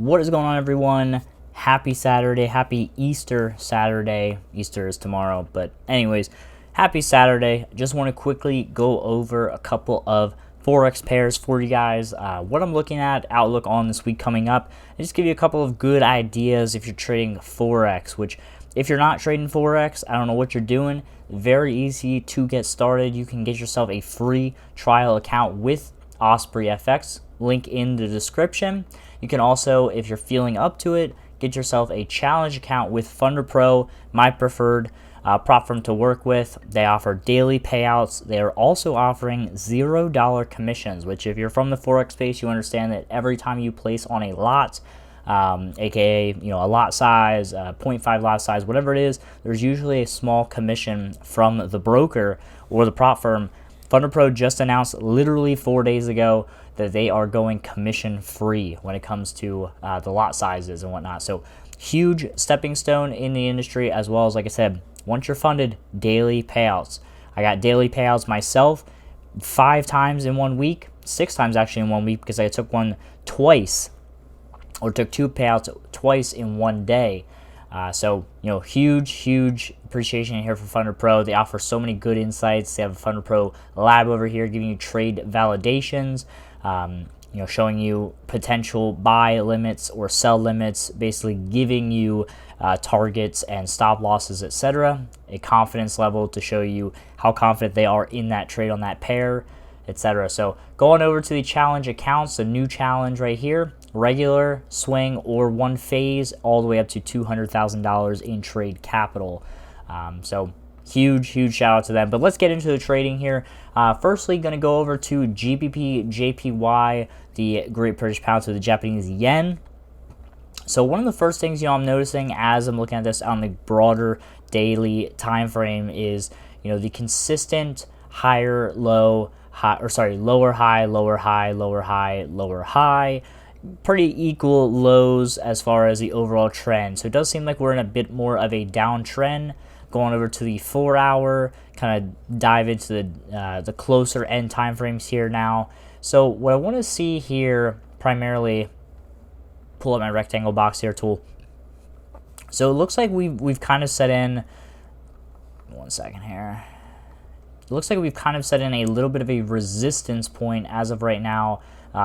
What is going on, everyone? Happy Saturday. Happy Easter Saturday. Easter is tomorrow, but anyways, happy Saturday. Just want to quickly go over a couple of Forex pairs for you guys. What I'm looking at, outlook on this week coming up, and just give you a couple of good ideas if you're trading Forex, which if you're not trading Forex, I don't know what you're doing. Very easy to get started. You can get yourself a free trial account with Osprey FX. Link in the description. You can also, if you're feeling up to it, get yourself a challenge account with FunderPro, my preferred prop firm to work with. They offer daily payouts. They are also offering $0 commissions, which if you're from the Forex space, you understand that every time you place on a lot, aka a lot size, 0.5 lot size, whatever it is, there's usually a small commission from the broker or the prop firm. FunderPro just announced literally 4 days ago that they are going commission free when it comes to the lot sizes and whatnot. So huge stepping stone in the industry, as well as, like I said, once you're funded, daily payouts. I got daily payouts myself 5 times in 1 week, 6 times actually in 1 week, because I took one twice, or took 2 payouts twice in 1 day. So, huge appreciation here for FunderPro. They offer so many good insights. They have a FunderPro lab over here giving you trade validations, showing you potential buy limits or sell limits, basically giving you targets and stop losses, etc. A confidence level to show you how confident they are in that trade on that pair, etc. So going over to the challenge accounts, the new challenge right here, regular, swing, or one phase, all the way up to $200,000 in trade capital. So huge shout out to them. But let's get into the trading here. Firstly, going to go over to GBPJPY, the Great British Pound to the Japanese Yen. So one of the first things I'm noticing as I'm looking at this on the broader daily time frame is the consistent higher low high, or sorry, lower high, lower high, lower high, lower high, pretty equal lows as far as the overall trend. So it does seem like we're in a bit more of a downtrend. Going over to the 4 hour, kind of dive into the closer end time frames here now. So what I want to see here primarily, pull up my rectangle box here tool. So it looks like we've kind of set in, 1 second here. It looks like we've kind of set in a little bit of a resistance point as of right now,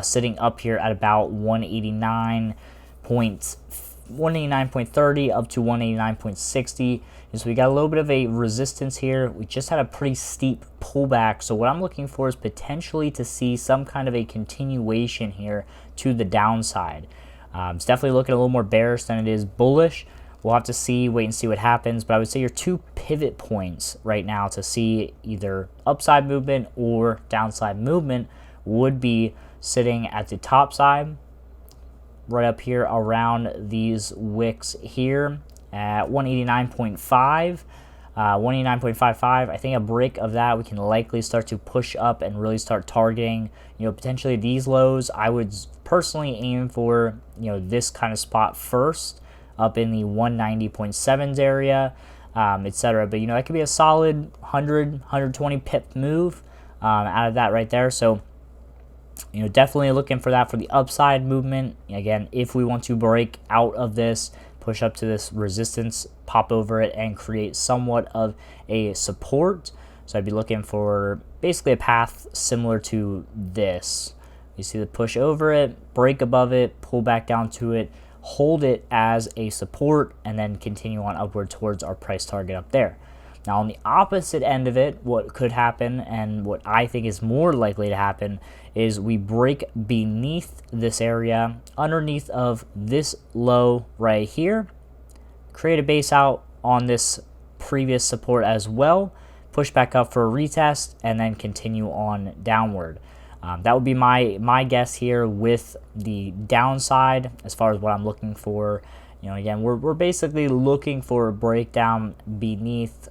sitting up here at about 189.30 up to 189.60. And so we got a little bit of a resistance here. We just had a pretty steep pullback. So what I'm looking for is potentially to see some kind of a continuation here to the downside. It's definitely looking a little more bearish than it is bullish. We'll have to see, wait and see what happens. But I would say your 2 pivot points right now to see either upside movement or downside movement would be sitting at the top side, right up here around these wicks here at 189.5, 189.55. I think a break of that, we can likely start to push up and really start targeting, potentially these lows. I would personally aim for, this kind of spot first, up in the 190.7s area, etc. But, that could be a solid 100, 120 pip move out of that right there. So, definitely looking for that for the upside movement. Again, if we want to break out of this, push up to this resistance, pop over it, and create somewhat of a support. So I'd be looking for basically a path similar to this. You see the push over it, break above it, pull back down to it, hold it as a support, and then continue on upward towards our price target up there. Now, on the opposite end of it, what could happen, and what I think is more likely to happen, is we break beneath this area, underneath of this low right here, create a base out on this previous support as well, push back up for a retest, and then continue on downward. That would be my guess here with the downside as far as what I'm looking for. Again, we're basically looking for a breakdown beneath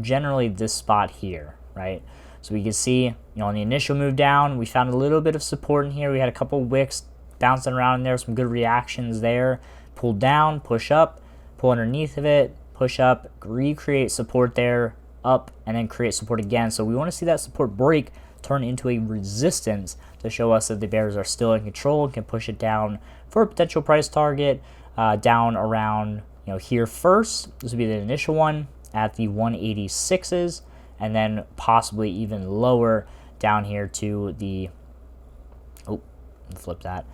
generally this spot here, right? So we can see, on the initial move down, we found a little bit of support in here. We had a couple wicks bouncing around in there, some good reactions there. Pull down, push up, pull underneath of it, push up, recreate support there, up, and then create support again. So we want to see that support break turn into a resistance to show us that the bears are still in control and can push it down for a potential price target down around here first. This would be the initial one at the 186s, and then possibly even lower down here to the flip that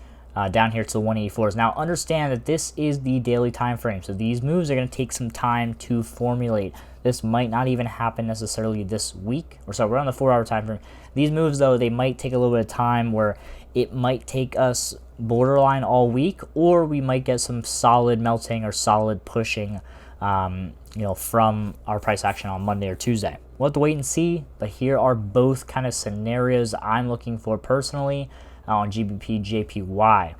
down here to the 184s. Now understand that this is the daily time frame, so these moves are going to take some time to formulate. This might not even happen necessarily this week, or so we're on the 4-hour time frame. These moves though, they might take a little bit of time, where it might take us borderline all week, or we might get some solid melting or solid pushing from our price action on Monday or Tuesday. We'll have to wait and see, but here are both kind of scenarios I'm looking for personally on GBPJPY.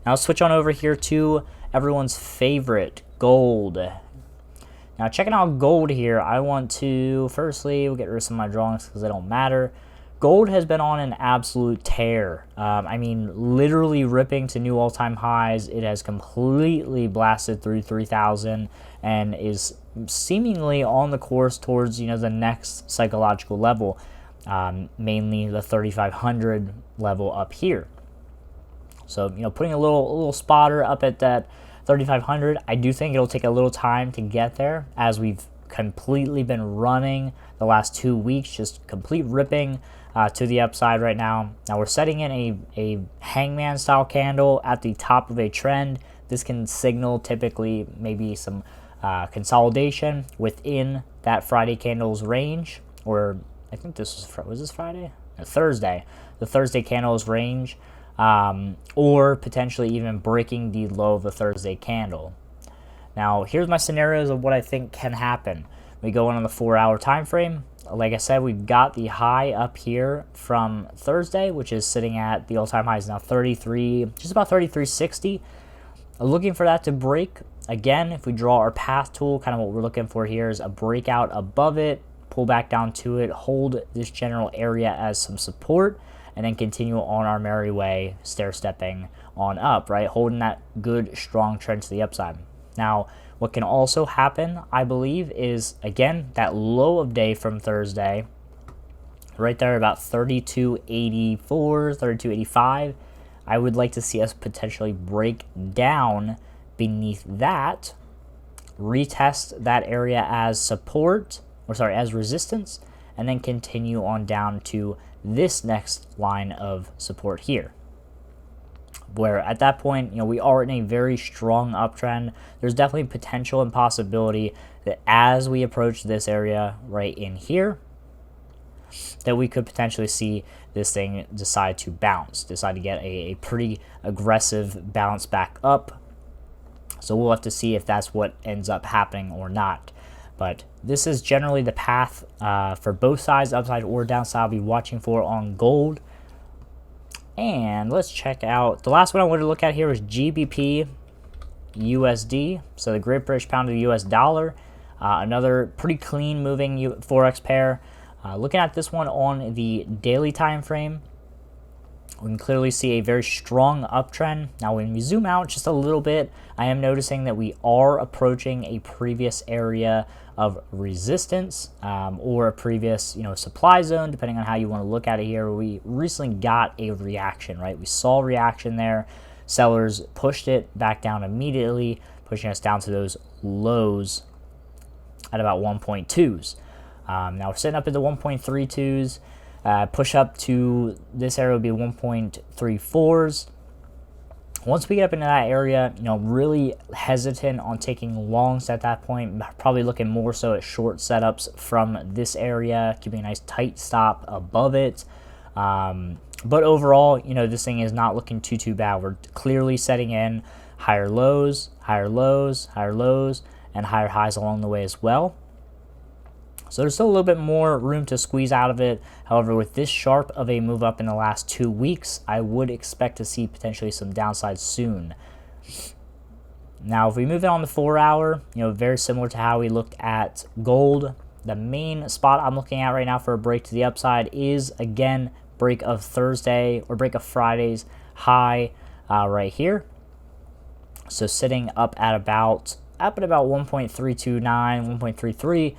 Now let's switch on over here to everyone's favorite, gold. Now checking out gold here, I want to, firstly, we'll get rid of some of my drawings because they don't matter. Gold has been on an absolute tear. I mean, literally ripping to new all-time highs. It has completely blasted through 3,000 and is seemingly on the course towards the next psychological level, mainly the 3,500 level up here. So putting a little spotter up at that 3,500. I do think it'll take a little time to get there, as we've completely been running the last 2 weeks, just complete ripping to the upside right now. Now we're setting in a hangman style candle at the top of a trend. This can signal typically maybe some consolidation within that Friday candle's range, or I think this was this Friday? No, Thursday. The Thursday candle's range, or potentially even breaking the low of the Thursday candle. Now here's my scenarios of what I think can happen. We go in on the 4-hour time frame. Like I said, we've got the high up here from Thursday, which is sitting at the all-time highs now 33, just about 33.60. Looking for that to break. Again, if we draw our path tool, kind of what we're looking for here is a breakout above it, pull back down to it, hold this general area as some support, and then continue on our merry way, stair-stepping on up, right? Holding that good, strong trend to the upside. Now, what can also happen, I believe, is, again, that low of day from Thursday, right there about 32.84, 32.85. I would like to see us potentially break down beneath that, retest that area as support, or sorry, as resistance, and then continue on down to this next line of support here, where at that point, we are in a very strong uptrend. There's definitely potential and possibility that as we approach this area right in here, that we could potentially see this thing decide to bounce, decide to get a pretty aggressive bounce back up. So we'll have to see if that's what ends up happening or not. But this is generally the path for both sides, upside or downside, I'll be watching for on gold. And let's check out, the last one I wanted to look at here was GBPUSD, so the Great British Pound to the US dollar. Another pretty clean moving Forex pair. Looking at this one on the daily time frame, we can clearly see a very strong uptrend. Now when we zoom out just a little bit, I am noticing that we are approaching a previous area of resistance, or a previous supply zone, depending on how you want to look at it here. We recently got a reaction, right? We saw reaction there. Sellers pushed it back down immediately, pushing us down to those lows at about 1.2s. Now we're sitting up at the 1.32s. Push up to this area would be 1.34s. Once we get up into that area, really hesitant on taking longs at that point. Probably looking more so at short setups from this area, keeping a nice tight stop above it. But overall, this thing is not looking too bad. We're clearly setting in higher lows, higher lows, higher lows, and higher highs along the way as well. So there's still a little bit more room to squeeze out of it. However, with this sharp of a move up in the last 2 weeks, I would expect to see potentially some downside soon. Now, if we move it on the 4-hour, very similar to how we looked at gold, the main spot I'm looking at right now for a break to the upside is, again, break of Thursday or break of Friday's high right here. So sitting up at about 1.329, 1.33.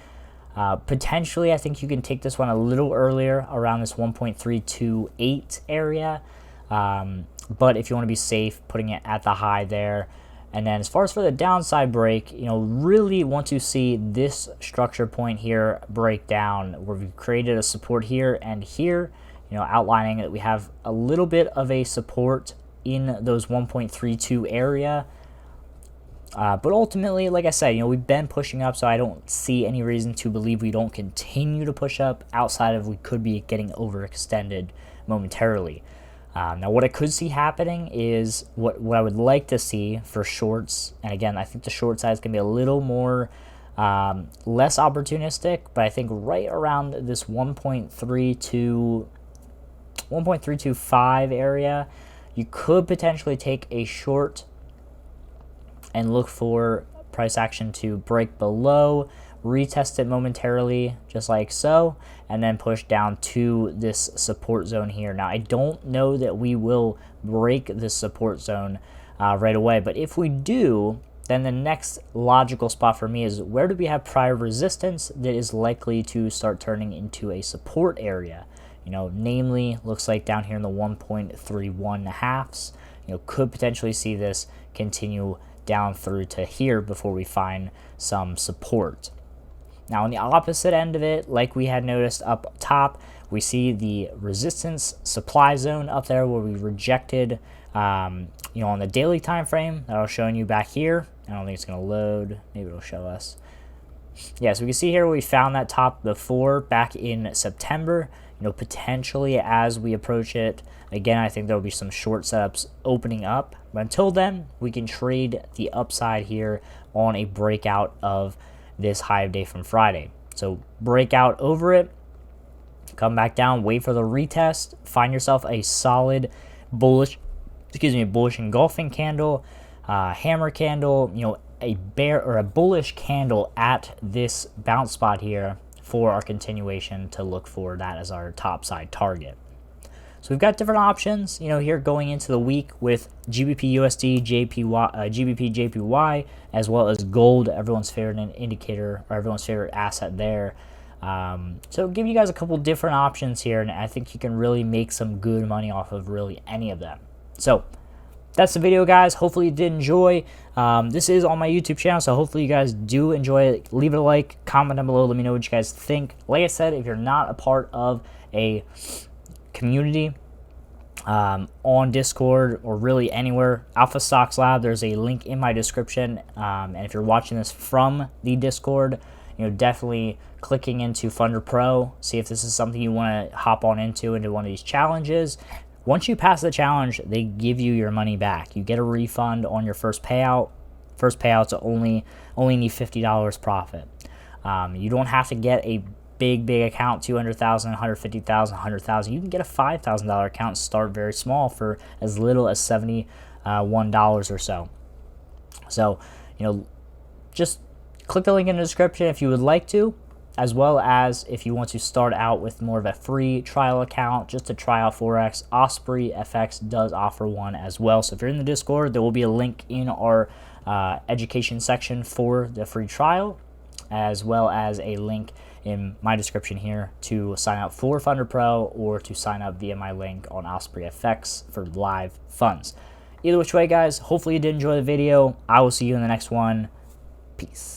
Potentially, I think you can take this one a little earlier around this 1.328 area. But if you want to be safe, putting it at the high there. And then as far as for the downside break, really want to see this structure point here break down where we've created a support here and here, outlining that we have a little bit of a support in those 1.32 area. But ultimately, like I said, we've been pushing up, so I don't see any reason to believe we don't continue to push up outside of we could be getting overextended momentarily. Now, what I could see happening is what I would like to see for shorts, and again, I think the short side is going to be a little more less opportunistic, but I think right around this 1.325 area, you could potentially take a short and look for price action to break below, retest it momentarily, just like so, and then push down to this support zone here. Now, I don't know that we will break this support zone right away, but if we do, then the next logical spot for me is where do we have prior resistance that is likely to start turning into a support area? Namely, looks like down here in the 1.31 halves, could potentially see this continue down through to here before we find some support. Now, on the opposite end of it, like we had noticed up top, we see the resistance supply zone up there where we rejected, on the daily time frame that I was showing you back here. I don't think it's going to load. Maybe it'll show us. Yeah, so we can see here we found that top before back in September. Potentially as we approach it, again, I think there will be some short setups opening up. But until then, we can trade the upside here on a breakout of this high of day from Friday. So breakout over it, come back down, wait for the retest, find yourself a solid bullish engulfing candle, hammer candle, a bear or a bullish candle at this bounce spot here for our continuation to look for that as our top side target. So we've got different options, here going into the week with GBPUSD, GBPJPY, as well as gold, everyone's favorite indicator or everyone's favorite asset there. So give you guys a couple different options here, and I think you can really make some good money off of really any of them. So that's the video, guys. Hopefully you did enjoy. This is on my YouTube channel, so hopefully you guys do enjoy it. Leave it a like, comment down below, let me know what you guys think. Like I said, if you're not a part of a community on Discord or really anywhere, Alpha Stocks Lab, there's a link in my description. And if you're watching this from the Discord, definitely clicking into FunderPro, see if this is something you want to hop on into one of these challenges. Once you pass the challenge, they give you your money back. You get a refund on your first payout. First payout's only need $50 profit. You don't have to get a big account, 200,000, 150,000, 100,000. You can get a $5,000 account and start very small for as little as $71 or so. So, just click the link in the description if you would like to, as well as if you want to start out with more of a free trial account just to try out Forex. Osprey FX does offer one as well. So if you're in the Discord, there will be a link in our education section for the free trial, as well as a link in my description here to sign up for FunderPro or to sign up via my link on Osprey FX for live funds. Either which way, guys, hopefully you did enjoy the video. I will see you in the next one. Peace.